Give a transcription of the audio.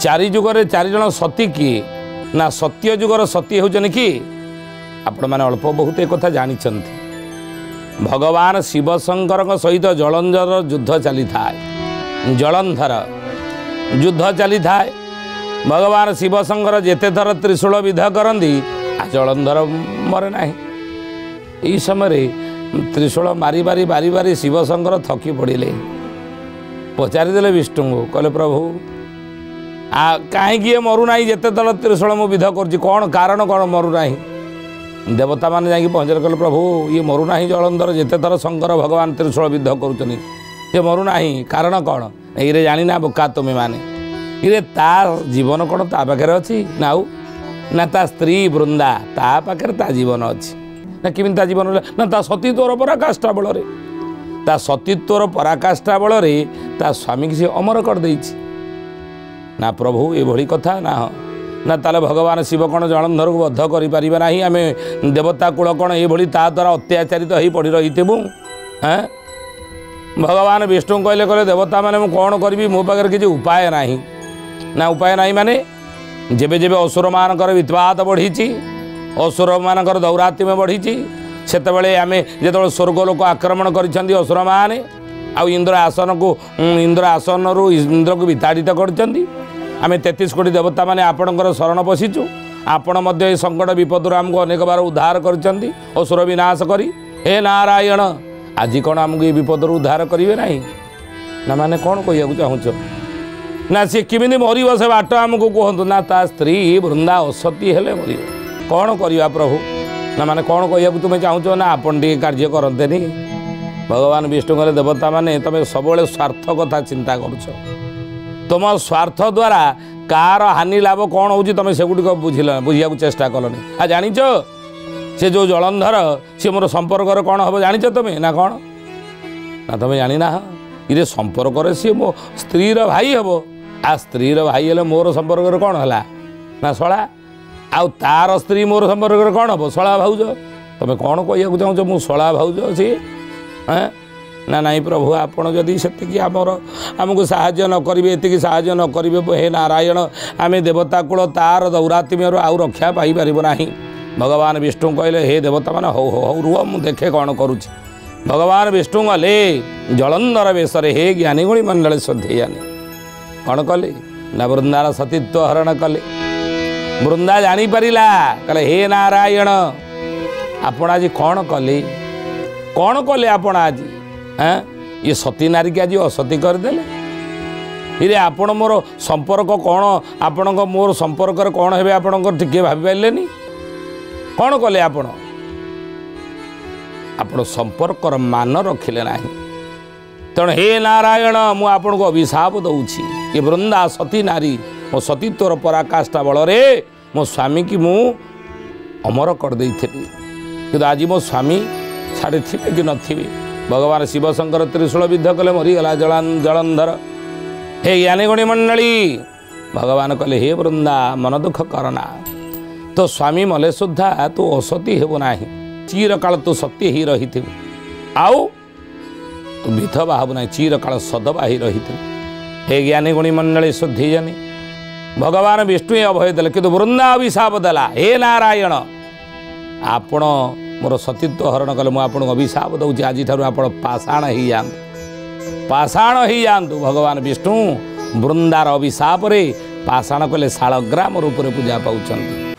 चारि जुगर चारि जन सती किए ना सत्य जुगर सती होचन कि आपण मैंने अल्प बहुत एक कथा जानी भगवान शिव शंकर सहित जलंधर युद्ध चली थाए जलंधर युद्ध चली थाए भगवान शिव शंकर जेते थर त्रिशूल विध करती जलंधर मरे ना यही समय त्रिशूल मारी बारी बारी बारी शिव शंकर थकी पड़े पचारिदेले विष्णु को कहले प्रभु कहीं मरुना जिते थर त्रिशूल मु विध कर कौन कारण कौन मरुना देवता मैंने जाकि पहुँचले कहले प्रभु ये मरुना जलंधर जिते थर शंकर भगवान त्रिशूल विध कर मरुना कारण कौन ये जानी ना बोका तुम्हें माने ये ता जीवन कौन ता पाखे अच्छी ना ना ता स्त्री वृंदा ता पाखे ता जीवन अच्छी ना किमी ता जीवन ना ता सतीत्वर पराकाष्ठा बल ता सतीत्वर पराकाष्ठा बल ता स्वामी की सी अमर कर देछि ना प्रभु ये भली कथा ना ना ताले भगवान शिव कौन जलंधर को बद्ध करें ना आम देवता कूल कौन ये ता द्वारा अत्याचारित हो पड़ रही हाँ भगवान विष्णु कहले कहले देवता मैंने कौन करी मो पाखे किसी उपाय ना उपाय ना माने जेबे जेबे असुर मानकर वित्पात बढ़ी असुर मानकर दौरात्म्य बढ़ी सेतबेले आम जो स्वर्ग लोक आक्रमण कर असुर माने आ इंद्र आसन को इंद्र आसन रु इंद्र को विताड़ित कर आम 33 कोटी देवता माने आपणकर शरण पशिचु आपण मध्य संकट विपद आमको अनेक बार उद्धार कर असुर विनाश करी हे नारायण आज कौन आमको ये विपद उद्धार करेंगे ना माने कौन कह चाहूँ ना सी किमी मर से बाट आमको कहतु ना ता स्त्री वृंदा असती हेले मर कौन करवा प्रभु ना माने कौन कह तुम्हें चाहूँ ना आपन टे कार्य करते भगवान विष्णु कहले देवता माने तुम सब स्वार्थ कथा चिंता करुच तुम स्वार्थ द्वारा कार हानि लाभ कौन हो तुम से गुड़ बुझा चेष्टा कलनि आ जानिच से जो जलंधर सी मोर संपर्क कौन हम जानिच तुम्हें ना कौन ना तुम जानी ना ये संपर्क सी मो स्त्री भाई हम आ स्त्री भाई हेले मोर संपर्क कौन है ना शला आउ तार स्त्री मोर संपर्क कौन हम शला भाउज तुम कौन कह चाहूँ मु शला भाउज सी हाँ ना नहीं प्रभु आपड़ जदि से आमको साहाय्य न करेंगे ये साहाय्य न करेंगे हे नारायण आम देवता कूल तार दौरात्म्य आउ रक्षा पाइपर ना भगवान विष्णु कहले हे देवता मान हो हो रुह मु देखे कौन करुच्ची भगवान विष्णु गले जलंधर बेशर हे ज्ञानी गुणी मंडल श्रद्धेयानी कौन कले ना वृंदार सतीत्व हरण कले वृंदा जानीपारा कहले हे नारायण आपण आज कौन कले आपण आज हाँ ये सती नारी के आज असती करदेले इरे आपण मोर संपर्क कौन आपण मोर संपर्क कौन है आपण टिके भाभी पारे कौन कले आपण संपर्क मान रखिले ना तेणु हे नारायण मु आपन को अभिशाप दौची ये वृंदा सती नारी मो सतीत्वर पराकाष्ठा बल मो स्वामी की मु अमर कर देइथिली कि आज मो स्वामी छाड़ी थे कि नथिबे भगवान शिव शंकर त्रिशूल विध कले मरीगला जलंधर हे ज्ञानी गुणी मंडली भगवान कहले हे वृंदा मन दुख करना तो स्वामी मले सुधा तू असती हेबो नाही चिरकाल तू सत्य ही रही आउ तू विधवा हेबो नाही चिरकाल सदवा ही रही हे ज्ञानी गुणी मंडली शुद्धि जानी भगवान विष्णु अभय देले कि वृंदा अभिशाप देला हे नारायण आपण मोर सतीत्व हरण कले मुझे आपको अभिशाप दूसरी आज आप पाषाण ही जातु भगवान विष्णु वृंदार अभिशाप रे पाषाण कले शालग्राम रूप पूजा पाँच।